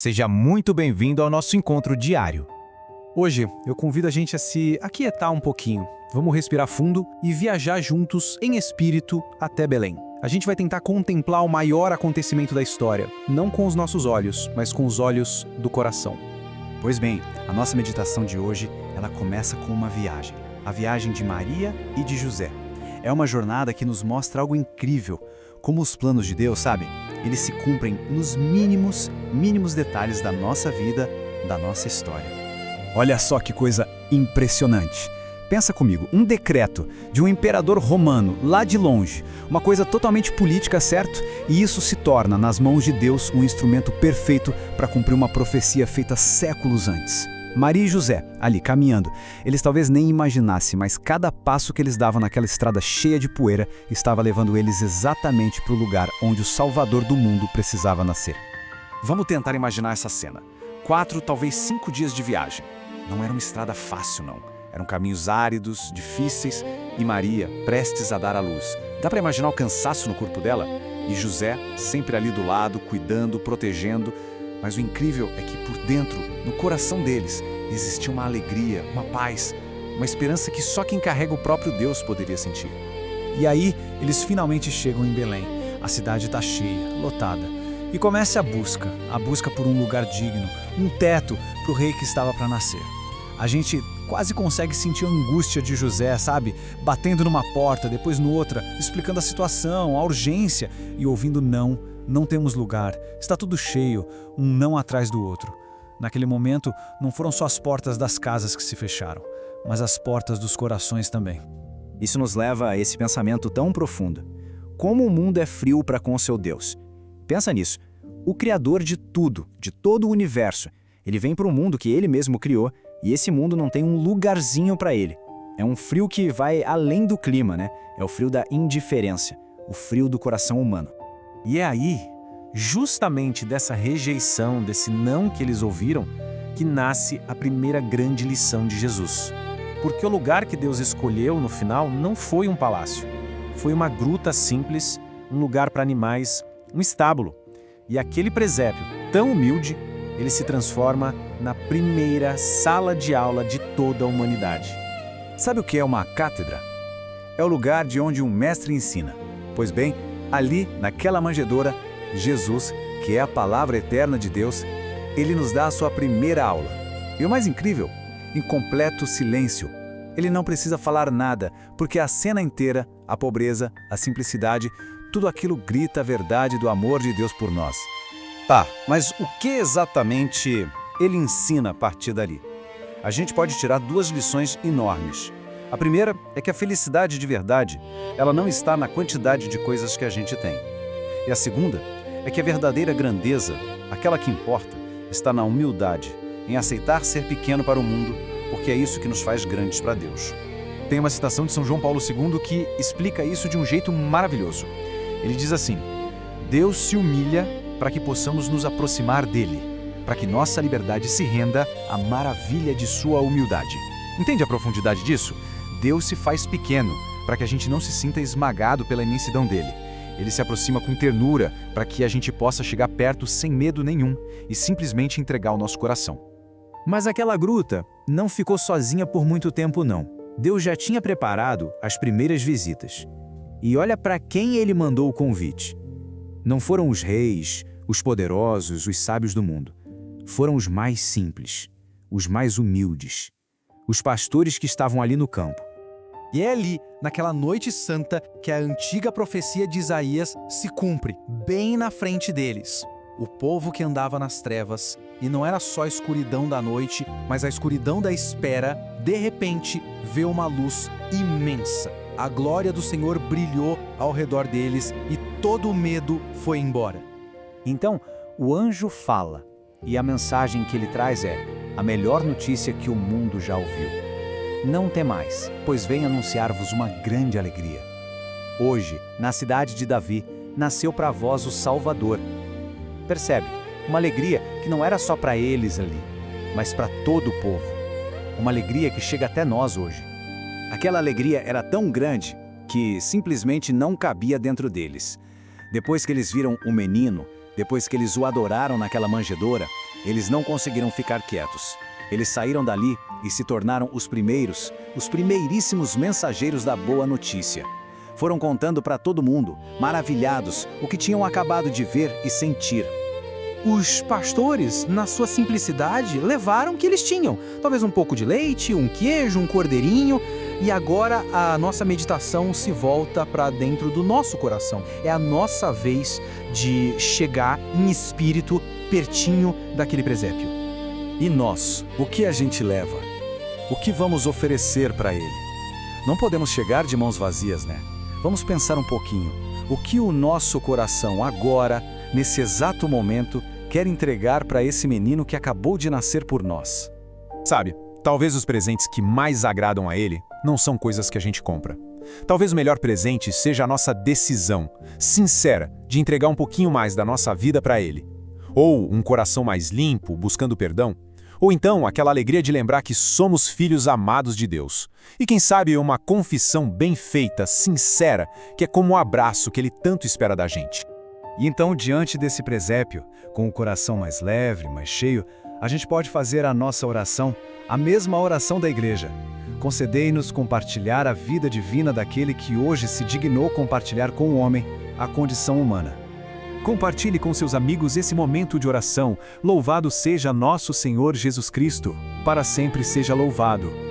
Seja muito bem-vindo ao nosso encontro diário. Hoje, eu convido a gente a se aquietar um pouquinho. Vamos respirar fundo e viajar juntos em espírito até Belém. A gente vai tentar contemplar o maior acontecimento da história, não com os nossos olhos, mas com os olhos do coração. Pois bem, a nossa meditação de hoje, ela começa com uma viagem. A viagem de Maria e de José. É uma jornada que nos mostra algo incrível. Como os planos de Deus, sabe? Eles se cumprem nos mínimos detalhes da nossa vida, da nossa história. Olha só que coisa impressionante. Pensa comigo, um decreto de um imperador romano, lá de longe, uma coisa totalmente política, certo? E isso se torna, nas mãos de Deus, um instrumento perfeito para cumprir uma profecia feita séculos antes. Maria e José, ali caminhando, eles talvez nem imaginassem, mas cada passo que eles davam naquela estrada cheia de poeira estava levando eles exatamente para o lugar onde o Salvador do mundo precisava nascer. Vamos tentar imaginar essa cena. 4, talvez 5 dias de viagem. Não era uma estrada fácil, não. Eram caminhos áridos, difíceis, e Maria prestes a dar à luz. Dá para imaginar o cansaço no corpo dela? E José sempre ali do lado, cuidando, protegendo. Mas o incrível é que por dentro, no coração deles, existia uma alegria, uma paz, uma esperança que só quem carrega o próprio Deus poderia sentir. E aí, eles finalmente chegam em Belém. A cidade está cheia, lotada. E começa a busca por um lugar digno, um teto para o rei que estava para nascer. A gente quase consegue sentir a angústia de José, sabe? Batendo numa porta, depois noutra, explicando a situação, a urgência e ouvindo não temos lugar, está tudo cheio, um não atrás do outro. Naquele momento, não foram só as portas das casas que se fecharam, mas as portas dos corações também. Isso nos leva a esse pensamento tão profundo. Como o mundo é frio para com o seu Deus. Pensa nisso. O Criador de tudo, de todo o universo, ele vem para um mundo que ele mesmo criou e esse mundo não tem um lugarzinho para ele. É um frio que vai além do clima, né? É o frio da indiferença, o frio do coração humano. E é aí, justamente dessa rejeição, desse não que eles ouviram, que nasce a primeira grande lição de Jesus. Porque o lugar que Deus escolheu no final não foi um palácio. Foi uma gruta simples, um lugar para animais, um estábulo. E aquele presépio tão humilde, ele se transforma na primeira sala de aula de toda a humanidade. Sabe o que é uma cátedra? É o lugar de onde um mestre ensina. Pois bem, ali, naquela manjedoura, Jesus, que é a palavra eterna de Deus, ele nos dá a sua primeira aula. E o mais incrível, em completo silêncio. Ele não precisa falar nada, porque a cena inteira, a pobreza, a simplicidade, tudo aquilo grita a verdade do amor de Deus por nós. Tá, mas o que exatamente ele ensina a partir dali? A gente pode tirar 2 lições enormes. A primeira é que a felicidade de verdade, ela não está na quantidade de coisas que a gente tem. E a segunda é que a verdadeira grandeza, aquela que importa, está na humildade, em aceitar ser pequeno para o mundo, porque é isso que nos faz grandes para Deus. Tem uma citação de São João Paulo II que explica isso de um jeito maravilhoso. Ele diz assim: Deus se humilha para que possamos nos aproximar dele, para que nossa liberdade se renda à maravilha de sua humildade. Entende a profundidade disso? Deus se faz pequeno para que a gente não se sinta esmagado pela imensidão dele. Ele se aproxima com ternura para que a gente possa chegar perto sem medo nenhum e simplesmente entregar o nosso coração. Mas aquela gruta não ficou sozinha por muito tempo, não. Deus já tinha preparado as primeiras visitas. E olha para quem ele mandou o convite. Não foram os reis, os poderosos, os sábios do mundo. Foram os mais simples, os mais humildes. Os pastores que estavam ali no campo. E é ali, naquela noite santa, que a antiga profecia de Isaías se cumpre, bem na frente deles. O povo que andava nas trevas, e não era só a escuridão da noite, mas a escuridão da espera, de repente, vê uma luz imensa. A glória do Senhor brilhou ao redor deles e todo o medo foi embora. Então, o anjo fala, e a mensagem que ele traz é a melhor notícia que o mundo já ouviu. Não temais, pois venho anunciar-vos uma grande alegria. Hoje, na cidade de Davi, nasceu para vós o Salvador. Percebe? Uma alegria que não era só para eles ali, mas para todo o povo. Uma alegria que chega até nós hoje. Aquela alegria era tão grande que simplesmente não cabia dentro deles. Depois que eles viram o menino, depois que eles o adoraram naquela manjedoura, Eles não conseguiram ficar quietos. Eles saíram dali e se tornaram os primeiríssimos mensageiros da boa notícia. Foram contando para todo mundo, maravilhados, o que tinham acabado de ver e sentir. Os pastores, na sua simplicidade, levaram o que eles tinham. Talvez um pouco de leite, um queijo, um cordeirinho. E agora a nossa meditação se volta para dentro do nosso coração. É a nossa vez de chegar em espírito pertinho daquele presépio. E nós, o que a gente leva? O que vamos oferecer para ele? Não podemos chegar de mãos vazias, né? Vamos pensar um pouquinho. O que o nosso coração agora, nesse exato momento, quer entregar para esse menino que acabou de nascer por nós? Sabe, talvez os presentes que mais agradam a ele não são coisas que a gente compra. Talvez o melhor presente seja a nossa decisão, sincera, de entregar um pouquinho mais da nossa vida para ele. Ou um coração mais limpo, buscando perdão. Ou então aquela alegria de lembrar que somos filhos amados de Deus. E quem sabe uma confissão bem feita, sincera, que é como o abraço que ele tanto espera da gente. E então, diante desse presépio, com o coração mais leve, mais cheio, a gente pode fazer a nossa oração, a mesma oração da igreja. Concedei-nos compartilhar a vida divina daquele que hoje se dignou compartilhar com o homem a condição humana. Compartilhe com seus amigos esse momento de oração. Louvado seja nosso Senhor Jesus Cristo. Para sempre seja louvado.